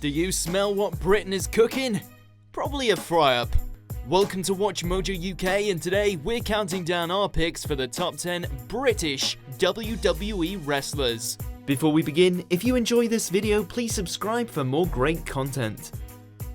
Do you smell what Britain is cooking? Probably a fry-up. Welcome to Watch Mojo UK, and today we're counting down our picks for the top 10 British WWE wrestlers. Before we begin, if you enjoy this video, please subscribe for more great content.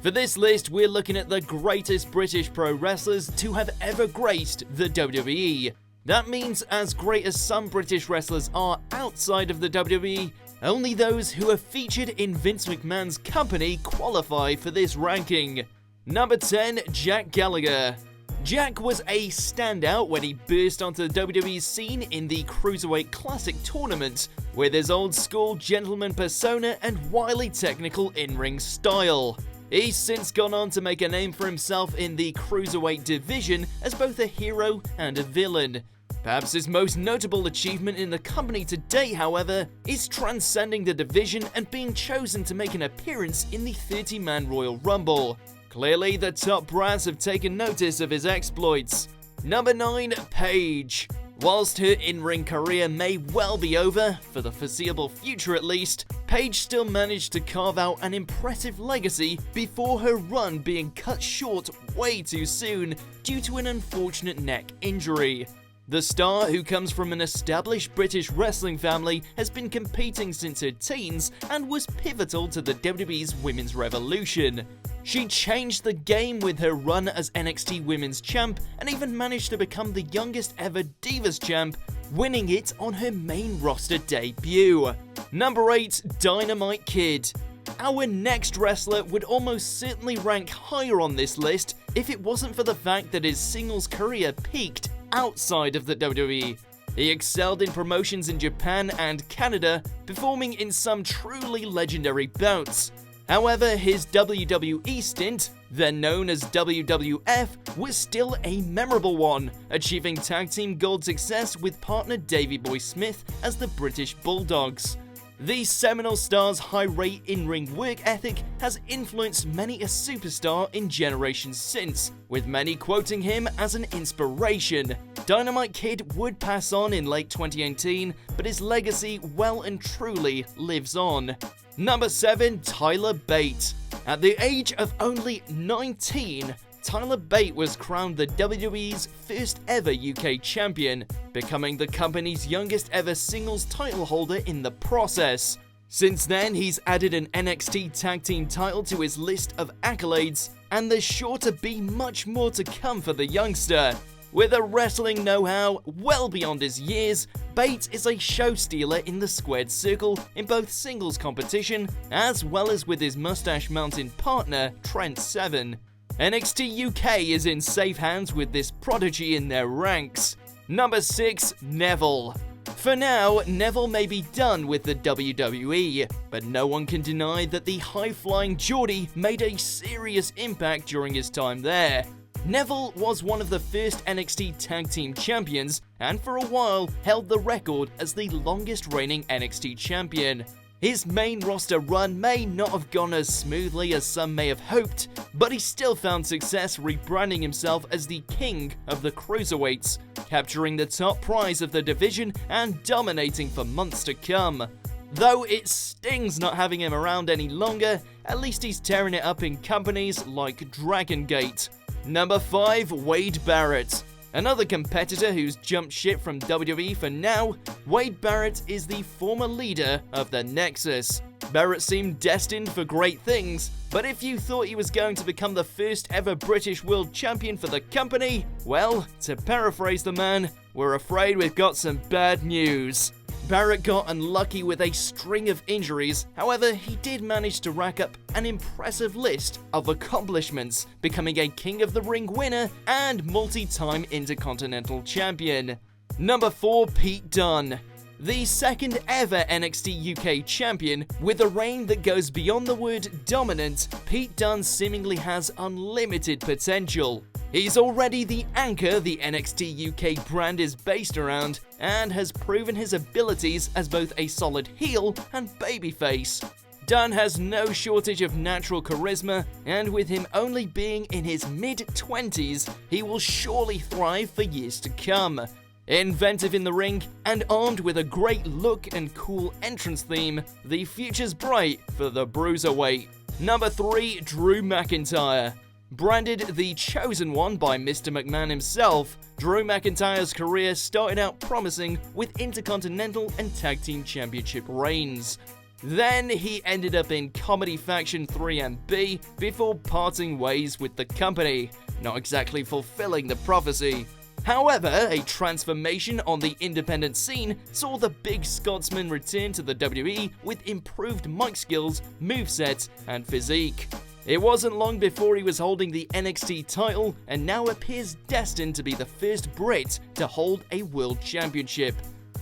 For this list, we're looking at the greatest British pro wrestlers to have ever graced the WWE. That means as great as some British wrestlers are outside of the WWE, only those who are featured in Vince McMahon's company qualify for this ranking. Number 10, Jack Gallagher. Jack was a standout when he burst onto the WWE scene in the Cruiserweight Classic tournament, with his old-school gentleman persona and wily technical in-ring style. He's since gone on to make a name for himself in the Cruiserweight division as both a hero and a villain. Perhaps his most notable achievement in the company to date, however, is transcending the division and being chosen to make an appearance in the 30-man Royal Rumble. Clearly, the top brass have taken notice of his exploits. Number 9, Paige. Whilst her in-ring career may well be over, for the foreseeable future at least, Paige still managed to carve out an impressive legacy before her run being cut short way too soon due to an unfortunate neck injury. The star, who comes from an established British wrestling family, has been competing since her teens and was pivotal to the WWE's Women's Revolution. She changed the game with her run as NXT Women's Champ and even managed to become the youngest ever Divas Champ, winning it on her main roster debut. Number 8, Dynamite Kid. Our next wrestler would almost certainly rank higher on this list if it wasn't for the fact that his singles career peaked outside of the WWE. He excelled in promotions in Japan and Canada, performing in some truly legendary bouts. However, his WWE stint, then known as WWF, was still a memorable one, achieving tag team gold success with partner Davey Boy Smith as the British Bulldogs. The seminal star's high-rate in-ring work ethic has influenced many a superstar in generations since, with many quoting him as an inspiration. Dynamite Kid would pass on in late 2018, but his legacy well and truly lives on. Number 7, Tyler Bate. At the age of only 19, Tyler Bate was crowned the WWE's first ever UK champion, becoming the company's youngest ever singles title holder in the process. Since then, he's added an NXT Tag Team title to his list of accolades, and there's sure to be much more to come for the youngster. With a wrestling know-how well beyond his years, Bate is a show stealer in the squared circle in both singles competition as well as with his mustache-mounted partner Trent Seven. NXT UK is in safe hands with this prodigy in their ranks. Number 6, Neville. For now, Neville may be done with the WWE, but no one can deny that the high-flying Geordie made a serious impact during his time there. Neville was one of the first NXT Tag Team Champions, and for a while held the record as the longest reigning NXT Champion. His main roster run may not have gone as smoothly as some may have hoped, but he still found success rebranding himself as the King of the Cruiserweights, capturing the top prize of the division and dominating for months to come. Though it stings not having him around any longer, at least he's tearing it up in companies like Dragon Gate. Number 5, Wade Barrett. Another competitor who's jumped ship from WWE for now, Wade Barrett is the former leader of the Nexus. Barrett seemed destined for great things, but if you thought he was going to become the first ever British World Champion for the company, well, to paraphrase the man, we're afraid we've got some bad news. Barrett got unlucky with a string of injuries, however, he did manage to rack up an impressive list of accomplishments, becoming a King of the Ring winner and multi-time Intercontinental Champion. Number 4, Pete Dunne. The second ever NXT UK champion, with a reign that goes beyond the word dominant, Pete Dunne seemingly has unlimited potential. He's already the anchor the NXT UK brand is based around, and has proven his abilities as both a solid heel and babyface. Dunne has no shortage of natural charisma, and with him only being in his mid-20s, he will surely thrive for years to come. Inventive in the ring, and armed with a great look and cool entrance theme, the future's bright for the Bruiserweight. Number 3, Drew McIntyre. Branded the Chosen One by Mr. McMahon himself, Drew McIntyre's career started out promising with Intercontinental and Tag Team Championship reigns. Then he ended up in Comedy Faction 3MB before parting ways with the company, not exactly fulfilling the prophecy. However, a transformation on the independent scene saw the big Scotsman return to the WWE with improved mic skills, movesets, and physique. It wasn't long before he was holding the NXT title and now appears destined to be the first Brit to hold a world championship.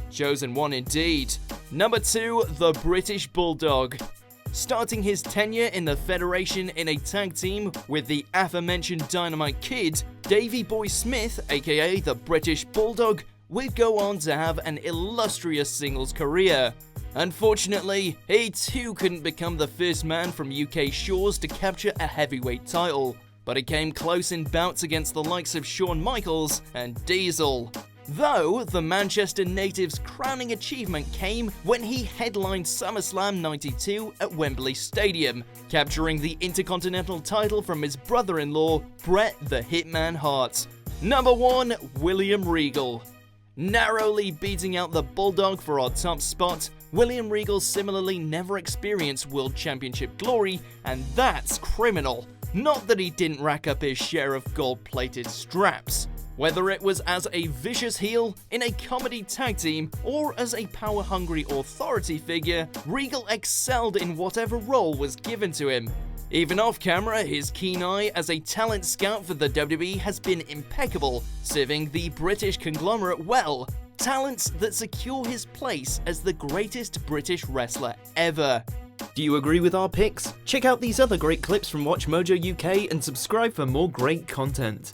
Chosen one indeed. Number 2, the British Bulldog. Starting his tenure in the Federation in a tag team with the aforementioned Dynamite Kid, Davey Boy Smith, aka the British Bulldog, would go on to have an illustrious singles career. Unfortunately, he too couldn't become the first man from UK shores to capture a heavyweight title, but he came close in bouts against the likes of Shawn Michaels and Diesel. Though, the Manchester native's crowning achievement came when he headlined SummerSlam 92 at Wembley Stadium, capturing the Intercontinental title from his brother-in-law, Bret the Hitman Hart. Number 1, William Regal. Narrowly beating out the Bulldog for our top spot, William Regal similarly never experienced World Championship glory, and that's criminal. Not that he didn't rack up his share of gold-plated straps. Whether it was as a vicious heel, in a comedy tag team, or as a power-hungry authority figure, Regal excelled in whatever role was given to him. Even off-camera, his keen eye as a talent scout for the WWE has been impeccable, serving the British conglomerate well. Talents that secure his place as the greatest British wrestler ever. Do you agree with our picks? Check out these other great clips from WatchMojo UK and subscribe for more great content.